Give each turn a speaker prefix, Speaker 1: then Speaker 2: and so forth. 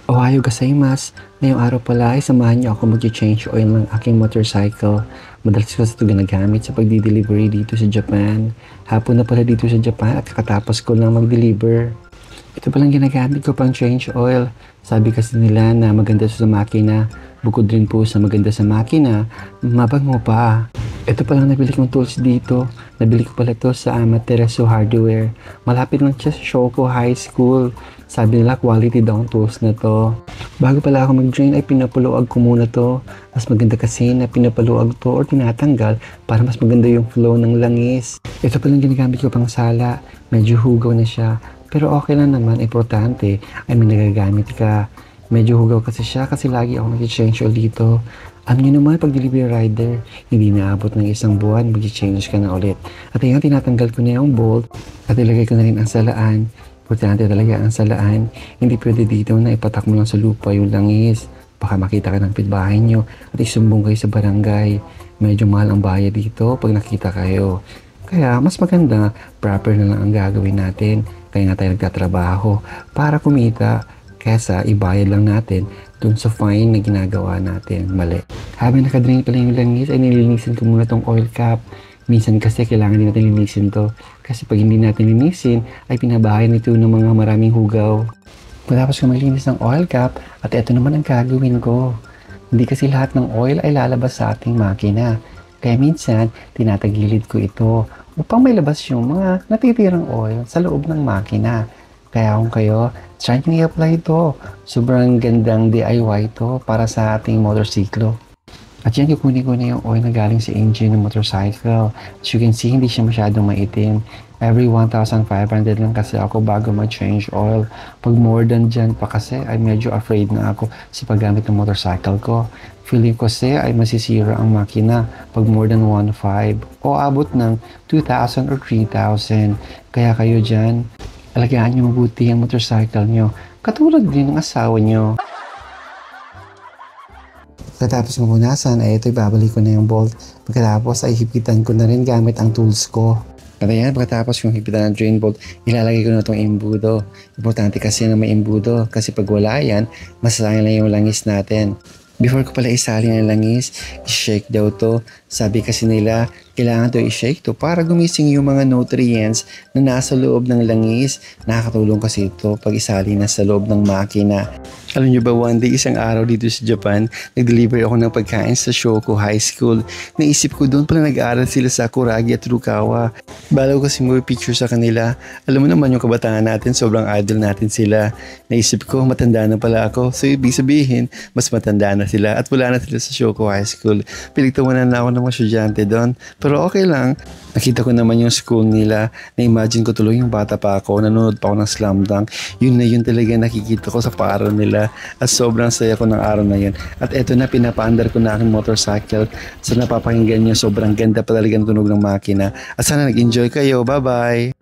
Speaker 1: Ohayo gozaimasu. Ngayong araw pala ay samahan niyo ako mag-change oil ng aking motorcycle. Madalas ko ito ginagamit sa pagdi-delivery dito sa Japan. Hapon na pala dito sa Japan at kakatapos ko lang mag-deliver. Ito palang ginagamit ko pang change oil. Sabi kasi nila na maganda sa makina. Bukod rin po sa maganda sa makina, mabango pa. Ito palang nabili kong tools dito. Nabili ko pala ito sa Amaterasu Hardware. Malapit lang siya sa Shoko High School. Sabi nila quality daw ang tools na to. Bago pala ako mag-drain ay pinapaluag ko muna to. Mas maganda kasi na pinapaluag to or tinatanggal para mas maganda yung flow ng langis. Ito palang ginagamit ko pang sala. Medyo hugaw na siya. Pero okay lang naman, importante ay may nagagamit ka. Medyo hugaw kasi siya kasi lagi ako nag-change oil dito. Alam niyo naman, pag delivery rider, hindi naabot ng isang buwan, mag-change ka na ulit. At ayan, tinatanggal ko na yung bolt at ilagay ko na rin ang salaan. Importante talaga ang salaan. Hindi pwede dito na ipatak mo lang sa lupa yung langis. Baka makita ka ng pitbahay nyo at isumbong kayo sa barangay. Medyo mahal ang bayad dito pag nakita kayo. Kaya mas maganda, proper na lang ang gagawin natin. Kaya nga tayo nagtatrabaho para kumita. Kesa ibayad lang natin dun sa fine na ginagawa natin mali. Habang nakadrain pala yung langis ay nilinisin ko muna tong oil cap. Minsan kasi kailangan din natin linisin to. Kasi pag hindi natin linisin ay pinabahay nito ng mga maraming hugaw. Matapos ko maglinis ng oil cap at ito naman ang gagawin ko. Hindi kasi lahat ng oil ay lalabas sa ating makina. Kaya minsan tinatagilid ko ito upang may labas yung mga natitirang oil sa loob ng makina. Kaya kung kayo, try nyo i-apply ito. Sobrang gandang DIY ito para sa ating motorsiklo. At yan, kukunin ko na yung oil na galing sa engine ng motorcycle. As you can see, hindi siya masyadong maitim. Every 1,500 lang kasi ako bago mag-change oil. Pag more than dyan pa kasi, ay medyo afraid na ako sa paggamit ng motorcycle ko. Feeling ko kasi ay masisira ang makina pag more than 1,500 o abot ng 2,000 or 3,000. Kaya kayo dyan, alagaan nyo mabuti ang motorcycle nyo. Katulad din ng asawa nyo. Pagkatapos ng punasan ay ito ibabalik ko na yung bolt. Pagkatapos ay hipitan ko na rin gamit ang tools ko. At ayan, pagkatapos yung hipitan ng drain bolt, ilalagay ko na itong embudo. Importante kasi na may embudo kasi pag wala yan, masasayang lang yung langis natin. Before ko pala isali ng langis, i-shake daw to. Sabi kasi nila, kailangan to i-shake to para gumising yung mga nutrients na nasa loob ng langis. Nakakatulong kasi ito pag isali na sa loob ng makina. Alam nyo ba, one day, isang araw dito sa Japan, nag-deliver ako ng pagkain sa Shoko High School. Naisip ko doon pala nag-aaral sila sa Kuragi at Rukawa. Balaw kasi mo picture sa kanila. Alam mo naman yung kabataan natin, sobrang idol natin sila. Naisip ko, matanda na pala ako. So, ibig sabihin, mas matanda na sila at wala na sila sa Shoko High School. Pinagtawanan na ako ng mga estudyante doon. Pero okay lang. Nakita ko naman yung school nila. Na-imagine ko tuloy yung bata pa ako. Nanonood pa ako ng Slam Dunk. Yun na yun talaga nakikita ko sa paro nila. At sobrang saya ko ng araw na yun. At eto na, pinapaandar ko na aking motorcycle. So napapakinggan nyo, sobrang ganda pa talaga ng tunog ng makina. At sana nag-enjoy kayo. Bye-bye!